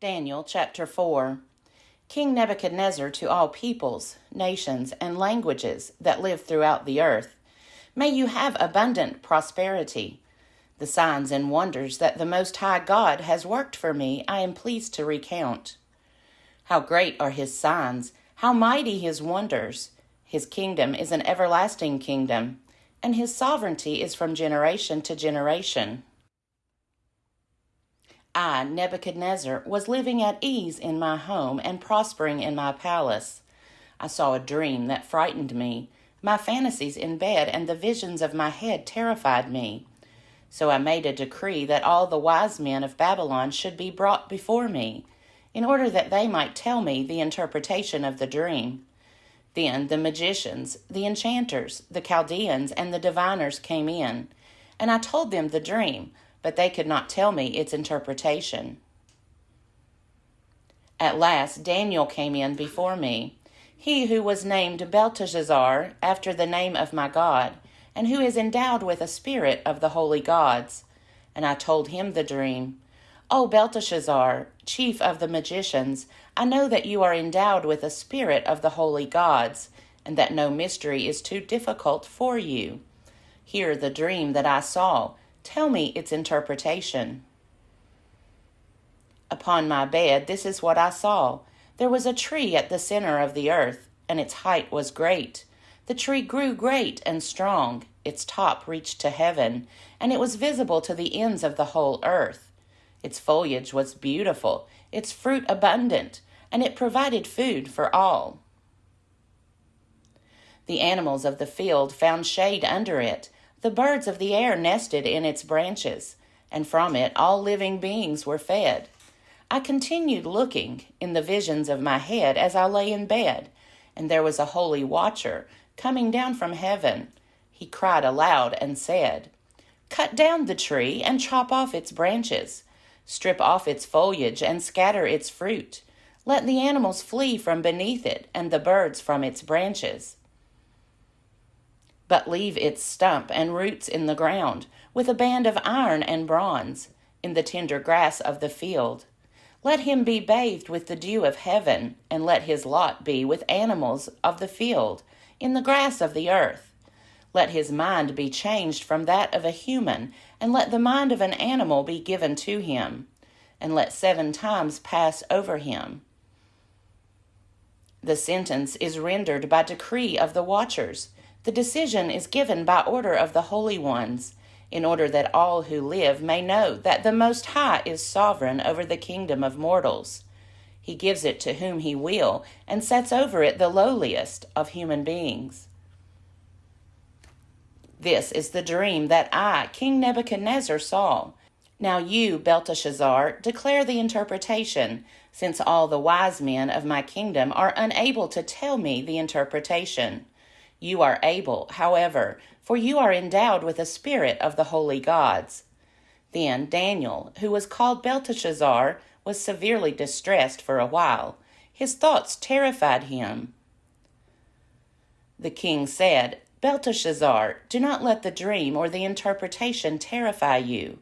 Daniel chapter 4. King Nebuchadnezzar to all peoples, nations, and languages that live throughout the earth, may you have abundant prosperity. The signs and wonders that the Most High God has worked for me I am pleased to recount. How great are his signs, how mighty his wonders! His kingdom is an everlasting kingdom, and his sovereignty is from generation to generation. I, Nebuchadnezzar, was living at ease in my home and prospering in my palace. I saw a dream that frightened me. My fantasies in bed and the visions of my head terrified me. So I made a decree that all the wise men of Babylon should be brought before me, in order that they might tell me the interpretation of the dream. Then the magicians, the enchanters, the Chaldeans, and the diviners came in, and I told them the dream, but they could not tell me its interpretation. At last Daniel came in before me, he who was named Belteshazzar, after the name of my God, and who is endowed with a spirit of the holy gods. And I told him the dream. O Belteshazzar, chief of the magicians, I know that you are endowed with a spirit of the holy gods, and that no mystery is too difficult for you. Hear the dream that I saw. Tell me its interpretation. Upon my bed, this is what I saw. There was a tree at the center of the earth, and its height was great. The tree grew great and strong. Its top reached to heaven, and it was visible to the ends of the whole earth. Its foliage was beautiful, its fruit abundant, and it provided food for all. The animals of the field found shade under it. The birds of the air nested in its branches, and from it all living beings were fed. I continued looking in the visions of my head as I lay in bed, and there was a holy watcher coming down from heaven. He cried aloud and said, "Cut down the tree and chop off its branches. Strip off its foliage and scatter its fruit. Let the animals flee from beneath it and the birds from its branches. But leave its stump and roots in the ground, with a band of iron and bronze, in the tender grass of the field. Let him be bathed with the dew of heaven, and let his lot be with animals of the field, in the grass of the earth. Let his mind be changed from that of a human, and let the mind of an animal be given to him, and let 7 times pass over him." The sentence is rendered by decree of the watchers. The decision is given by order of the holy ones, in order that all who live may know that the Most High is sovereign over the kingdom of mortals. He gives it to whom he will, and sets over it the lowliest of human beings. This is the dream that I, King Nebuchadnezzar, saw. Now you, Belteshazzar, declare the interpretation, since all the wise men of my kingdom are unable to tell me the interpretation. You are able, however, for you are endowed with a spirit of the holy gods. Then Daniel, who was called Belteshazzar, was severely distressed for a while. His thoughts terrified him. The king said, "Belteshazzar, do not let the dream or the interpretation terrify you."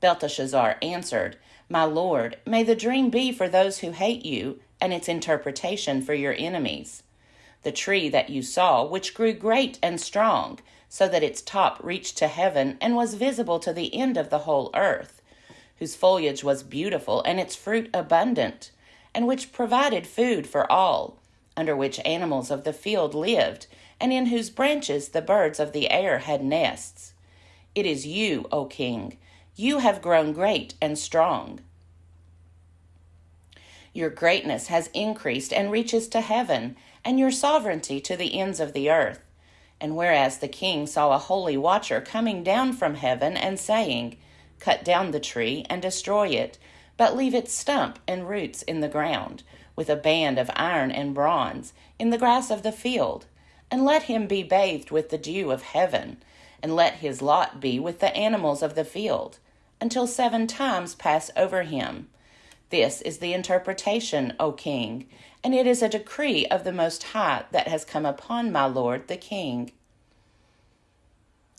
Belteshazzar answered, "My lord, may the dream be for those who hate you, and its interpretation for your enemies. The tree that you saw, which grew great and strong, so that its top reached to heaven and was visible to the end of the whole earth, whose foliage was beautiful and its fruit abundant, and which provided food for all, under which animals of the field lived, and in whose branches the birds of the air had nests. It is you, O king. You have grown great and strong. Your greatness has increased and reaches to heaven, and your sovereignty to the ends of the earth. And whereas the king saw a holy watcher coming down from heaven and saying, 'Cut down the tree and destroy it, but leave its stump and roots in the ground, with a band of iron and bronze, in the grass of the field, and let him be bathed with the dew of heaven, and let his lot be with the animals of the field, until 7 times pass over him.' This is the interpretation, O king, and it is a decree of the Most High that has come upon my lord the king.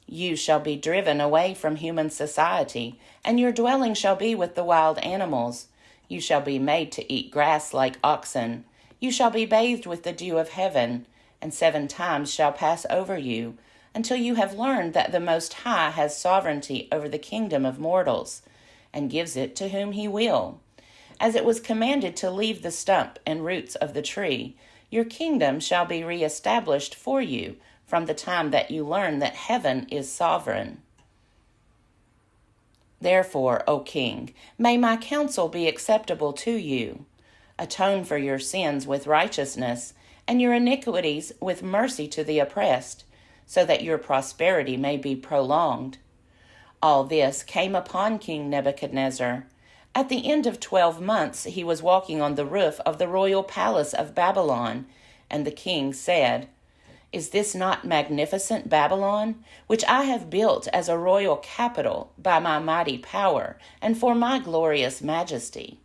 You shall be driven away from human society, and your dwelling shall be with the wild animals. You shall be made to eat grass like oxen. You shall be bathed with the dew of heaven, and 7 times shall pass over you, until you have learned that the Most High has sovereignty over the kingdom of mortals, and gives it to whom he will. As it was commanded to leave the stump and roots of the tree, your kingdom shall be reestablished for you from the time that you learn that heaven is sovereign. Therefore, O king, may my counsel be acceptable to you. Atone for your sins with righteousness, and your iniquities with mercy to the oppressed, so that your prosperity may be prolonged. All this came upon King Nebuchadnezzar. At the end of 12 months he was walking on the roof of the royal palace of Babylon, and the king said, Is this not magnificent Babylon, which I have built as a royal capital by my mighty power and for my glorious majesty?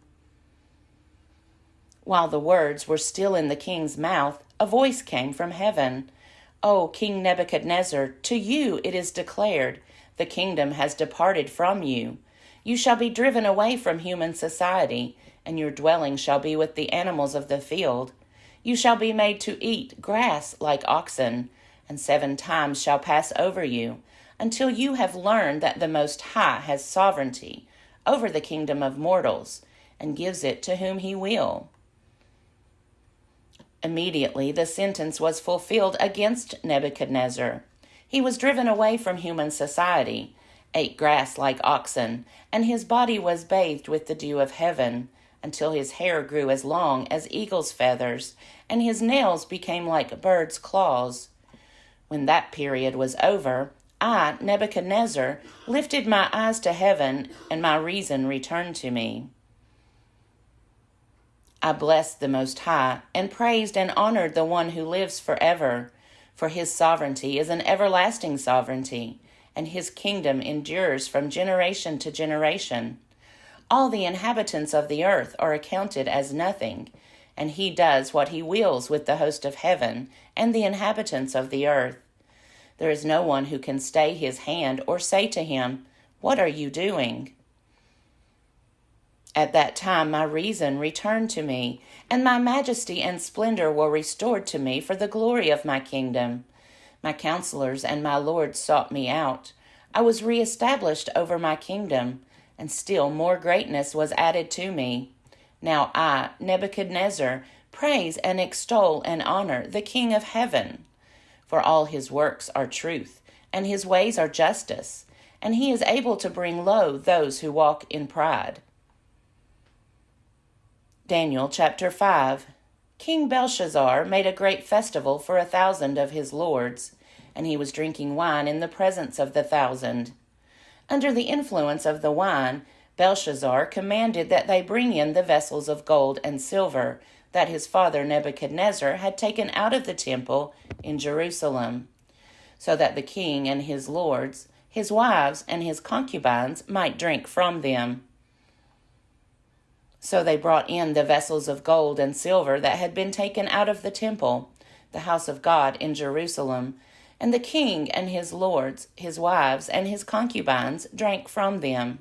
While the words were still in the king's mouth, a voice came from heaven. O King Nebuchadnezzar, to you it is declared, the kingdom has departed from you. You shall be driven away from human society, and your dwelling shall be with the animals of the field. You shall be made to eat grass like oxen, and 7 times shall pass over you, until you have learned that the Most High has sovereignty over the kingdom of mortals, and gives it to whom he will. Immediately the sentence was fulfilled against Nebuchadnezzar. He was driven away from human society, ate grass like oxen, and his body was bathed with the dew of heaven, until his hair grew as long as eagle's feathers, and his nails became like birds' claws. When that period was over, I, Nebuchadnezzar, lifted my eyes to heaven, and my reason returned to me. I blessed the Most High, and praised and honored the one who lives forever, for his sovereignty is an everlasting sovereignty, and his kingdom endures from generation to generation. All the inhabitants of the earth are accounted as nothing, and he does what he wills with the host of heaven and the inhabitants of the earth. There is no one who can stay his hand or say to him, What are you doing? At that time my reason returned to me, and my majesty and splendor were restored to me for the glory of my kingdom. My counselors and my lords sought me out. I was reestablished over my kingdom, and still more greatness was added to me. Now I, Nebuchadnezzar, praise and extol and honor the King of heaven. For all his works are truth, and his ways are justice, and he is able to bring low those who walk in pride. Daniel chapter 5. King Belshazzar made a great festival for 1,000 of his lords, and he was drinking wine in the presence of the 1,000. Under the influence of the wine, Belshazzar commanded that they bring in the vessels of gold and silver that his father Nebuchadnezzar had taken out of the temple in Jerusalem, so that the king and his lords, his wives, and his concubines might drink from them. So they brought in the vessels of gold and silver that had been taken out of the temple, the house of God in Jerusalem, and the king and his lords, his wives, and his concubines drank from them.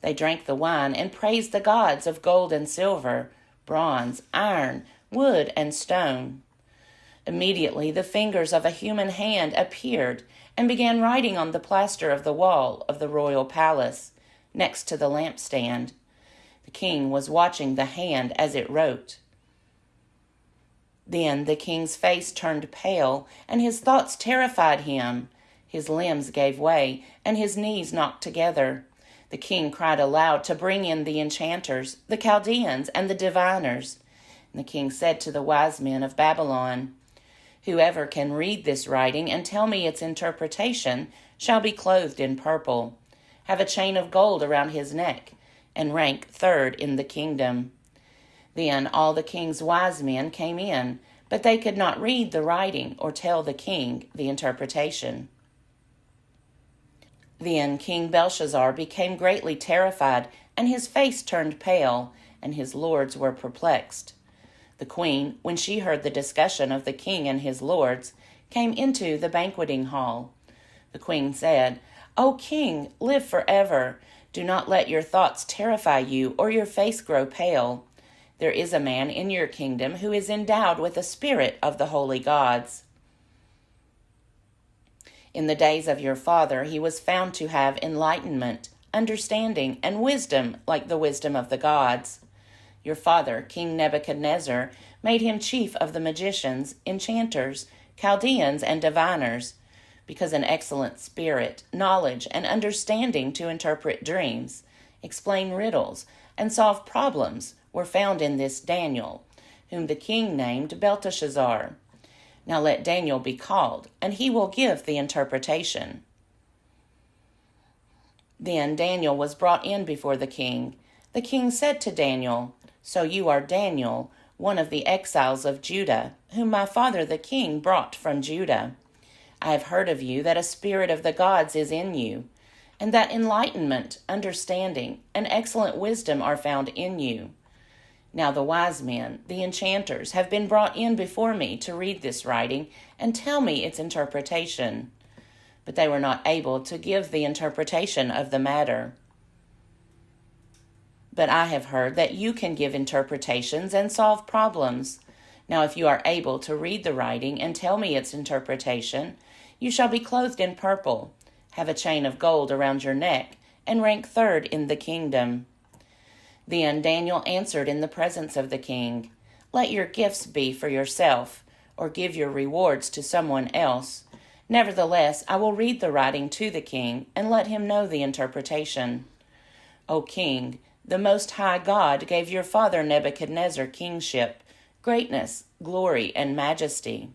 They drank the wine and praised the gods of gold and silver, bronze, iron, wood, and stone. Immediately the fingers of a human hand appeared and began writing on the plaster of the wall of the royal palace, next to the lampstand. The king was watching the hand as it wrote. Then the king's face turned pale, and his thoughts terrified him. His limbs gave way, and his knees knocked together. The king cried aloud to bring in the enchanters, the Chaldeans, and the diviners. And the king said to the wise men of Babylon, Whoever can read this writing and tell me its interpretation shall be clothed in purple, have a chain of gold around his neck, and rank 3rd in the kingdom. Then all the king's wise men came in, but they could not read the writing or tell the king the interpretation. Then King Belshazzar became greatly terrified, and his face turned pale, and his lords were perplexed. The queen, when she heard the discussion of the king and his lords, came into the banqueting hall. The queen said, O king, live forever. Do not let your thoughts terrify you or your face grow pale. There is a man in your kingdom who is endowed with the spirit of the holy gods. In the days of your father he was found to have enlightenment, understanding, and wisdom like the wisdom of the gods. Your father, King Nebuchadnezzar, made him chief of the magicians, enchanters, Chaldeans, and diviners, because an excellent spirit, knowledge, and understanding to interpret dreams, explain riddles, and solve problems were found in this Daniel, whom the king named Belteshazzar. Now let Daniel be called, and he will give the interpretation. Then Daniel was brought in before the king. The king said to Daniel, So you are Daniel, one of the exiles of Judah, whom my father the king brought from Judah. I have heard of you that a spirit of the gods is in you, and that enlightenment, understanding, and excellent wisdom are found in you. Now the wise men, the enchanters, have been brought in before me to read this writing and tell me its interpretation. But they were not able to give the interpretation of the matter. But I have heard that you can give interpretations and solve problems. Now if you are able to read the writing and tell me its interpretation, you shall be clothed in purple, have a chain of gold around your neck, and rank third in the kingdom. Then Daniel answered in the presence of the king, Let your gifts be for yourself, or give your rewards to someone else. Nevertheless, I will read the writing to the king, and let him know the interpretation. O king, the Most High God gave your father Nebuchadnezzar kingship, greatness, glory, and majesty.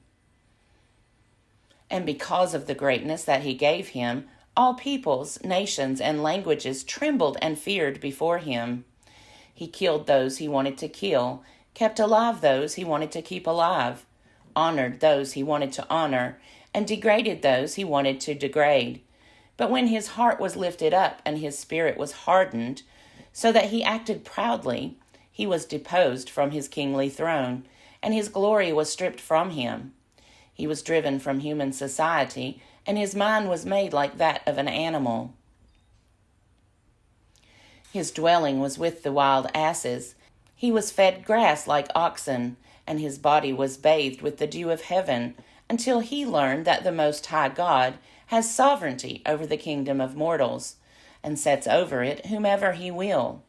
And because of the greatness that he gave him, all peoples, nations, and languages trembled and feared before him. He killed those he wanted to kill, kept alive those he wanted to keep alive, honored those he wanted to honor, and degraded those he wanted to degrade. But when his heart was lifted up and his spirit was hardened, so that he acted proudly, he was deposed from his kingly throne, and his glory was stripped from him. He was driven from human society, and his mind was made like that of an animal. His dwelling was with the wild asses. He was fed grass like oxen, and his body was bathed with the dew of heaven, until he learned that the Most High God has sovereignty over the kingdom of mortals, and sets over it whomever he will.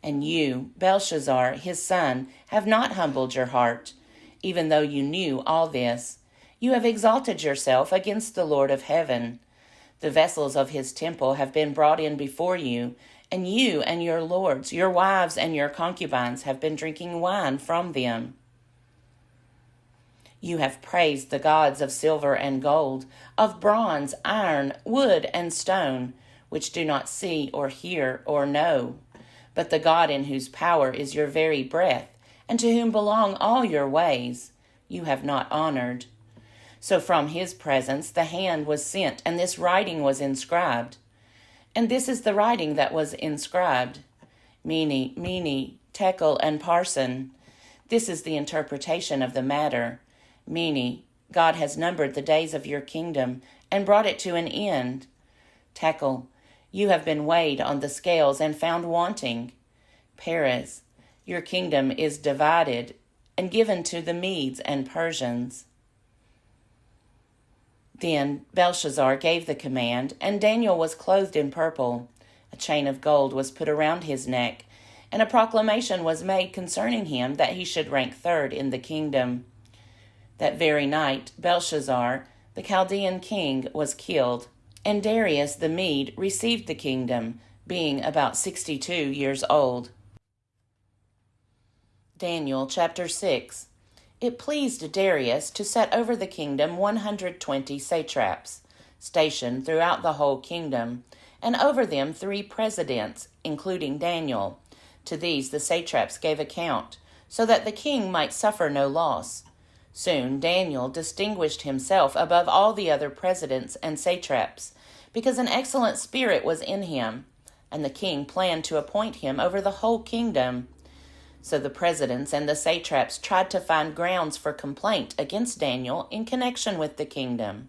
And you, Belshazzar, his son, have not humbled your heart, even though you knew all this. You have exalted yourself against the Lord of heaven. The vessels of his temple have been brought in before you, and you and your lords, your wives and your concubines have been drinking wine from them. You have praised the gods of silver and gold, of bronze, iron, wood, and stone, which do not see or hear or know, but the God in whose power is your very breath, and to whom belong all your ways, you have not honored. So from his presence the hand was sent, and this writing was inscribed. And this is the writing that was inscribed: Mene, Tekel, and Parsin. This is the interpretation of the matter. Mene, God has numbered the days of your kingdom and brought it to an end. Tekel, you have been weighed on the scales and found wanting. Peres, your kingdom is divided and given to the Medes and Persians. Then Belshazzar gave the command, and Daniel was clothed in purple. A chain of gold was put around his neck, and a proclamation was made concerning him that he should rank third in the kingdom. That very night, Belshazzar, the Chaldean king, was killed, and Darius the Mede received the kingdom, being about 62 years old. Daniel chapter 6. It pleased Darius to set over the kingdom 120 satraps, stationed throughout the whole kingdom, and over them 3 presidents, including Daniel. To these the satraps gave account, so that the king might suffer no loss. Soon Daniel distinguished himself above all the other presidents and satraps, because an excellent spirit was in him, and the king planned to appoint him over the whole kingdom. So the presidents and the satraps tried to find grounds for complaint against Daniel in connection with the kingdom.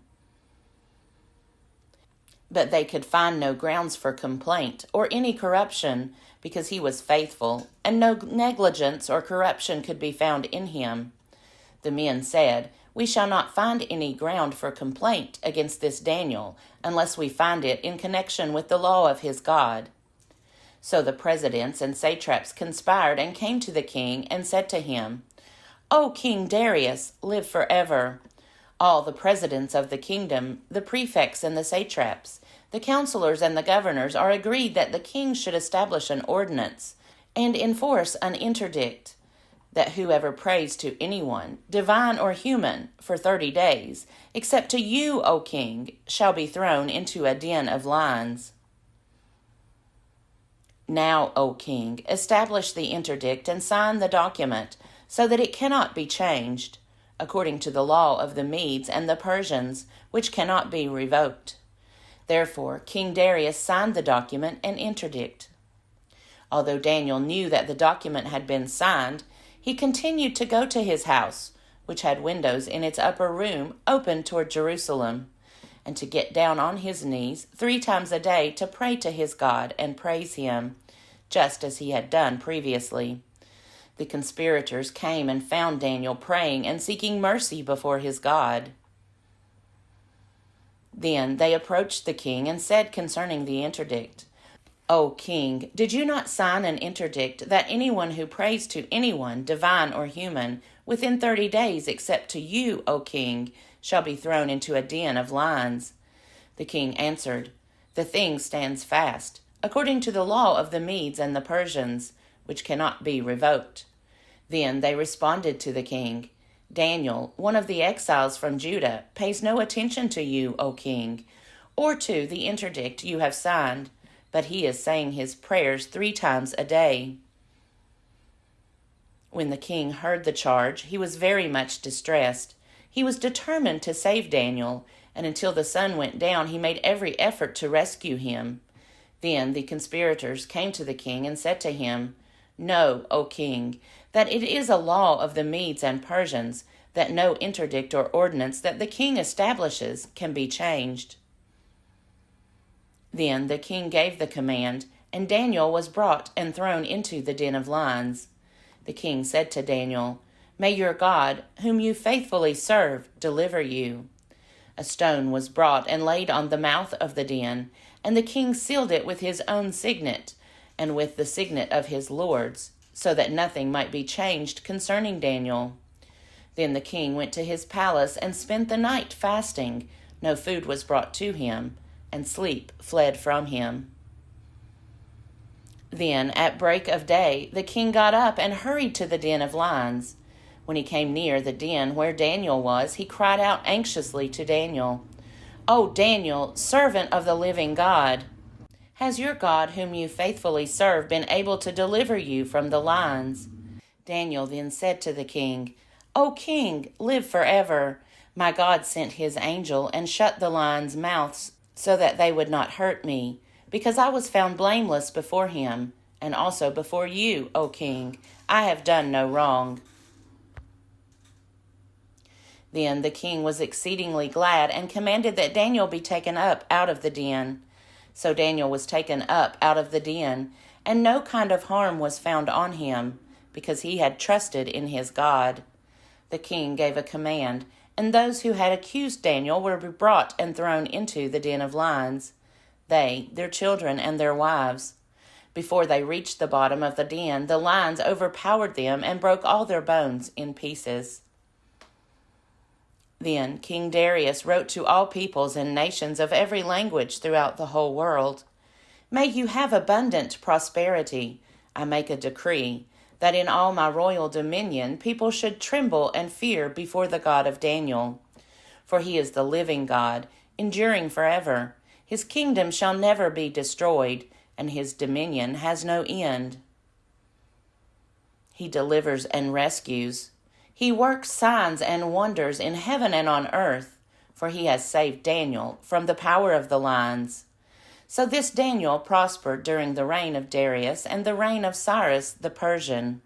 But they could find no grounds for complaint or any corruption, because he was faithful, and no negligence or corruption could be found in him. The men said, "We shall not find any ground for complaint against this Daniel, unless we find it in connection with the law of his God." So the presidents and satraps conspired and came to the king and said to him, "O King Darius, live forever. All the presidents of the kingdom, the prefects and the satraps, the counselors and the governors are agreed that the king should establish an ordinance and enforce an interdict, that whoever prays to anyone, divine or human, for 30 days, except to you, O king, shall be thrown into a den of lions. Now, O king, establish the interdict and sign the document, so that it cannot be changed, according to the law of the Medes and the Persians, which cannot be revoked." Therefore King Darius signed the document and interdict. Although Daniel knew that the document had been signed, he continued to go to his house, which had windows in its upper room open toward Jerusalem, and to get down on his knees 3 times a day to pray to his God and praise him, just as he had done previously. The conspirators came and found Daniel praying and seeking mercy before his God. Then they approached the king and said concerning the interdict, "O king, did you not sign an interdict that anyone who prays to anyone, divine or human, within 30 days, except to you, O king, shall be thrown into a den of lions?" The king answered, "The thing stands fast, according to the law of the Medes and the Persians, which cannot be revoked." Then they responded to the king, "Daniel, one of the exiles from Judah, pays no attention to you, O king, or to the interdict you have signed, but he is saying his prayers 3 times a day." When the king heard the charge, he was very much distressed. He was determined to save Daniel, and until the sun went down, he made every effort to rescue him. Then the conspirators came to the king and said to him, "Know, O king, that it is a law of the Medes and Persians that no interdict or ordinance that the king establishes can be changed." Then the king gave the command, and Daniel was brought and thrown into the den of lions. The king said to Daniel, "May your God, whom you faithfully serve, deliver you." A stone was brought and laid on the mouth of the den, and the king sealed it with his own signet, and with the signet of his lords, so that nothing might be changed concerning Daniel. Then the king went to his palace and spent the night fasting. No food was brought to him, and sleep fled from him. Then at break of day the king got up and hurried to the den of lions. When he came near the den where Daniel was, he cried out anxiously to Daniel, "O Daniel, servant of the living God, has your God, whom you faithfully serve, been able to deliver you from the lions?" Daniel then said to the king, "O king, live forever. My God sent his angel and shut the lions' mouths so that they would not hurt me, because I was found blameless before him, and also before you, O king. I have done no wrong." Then the king was exceedingly glad and commanded that Daniel be taken up out of the den. So Daniel was taken up out of the den, and no kind of harm was found on him, because he had trusted in his God. The king gave a command, and those who had accused Daniel were brought and thrown into the den of lions, they, their children, and their wives. Before they reached the bottom of the den, the lions overpowered them and broke all their bones in pieces. Then King Darius wrote to all peoples and nations of every language throughout the whole world, "May you have abundant prosperity. I make a decree that in all my royal dominion people should tremble and fear before the God of Daniel. For he is the living God, enduring forever. His kingdom shall never be destroyed, and his dominion has no end. He delivers and rescues. He works signs and wonders in heaven and on earth, for he has saved Daniel from the power of the lions." So this Daniel prospered during the reign of Darius and the reign of Cyrus the Persian.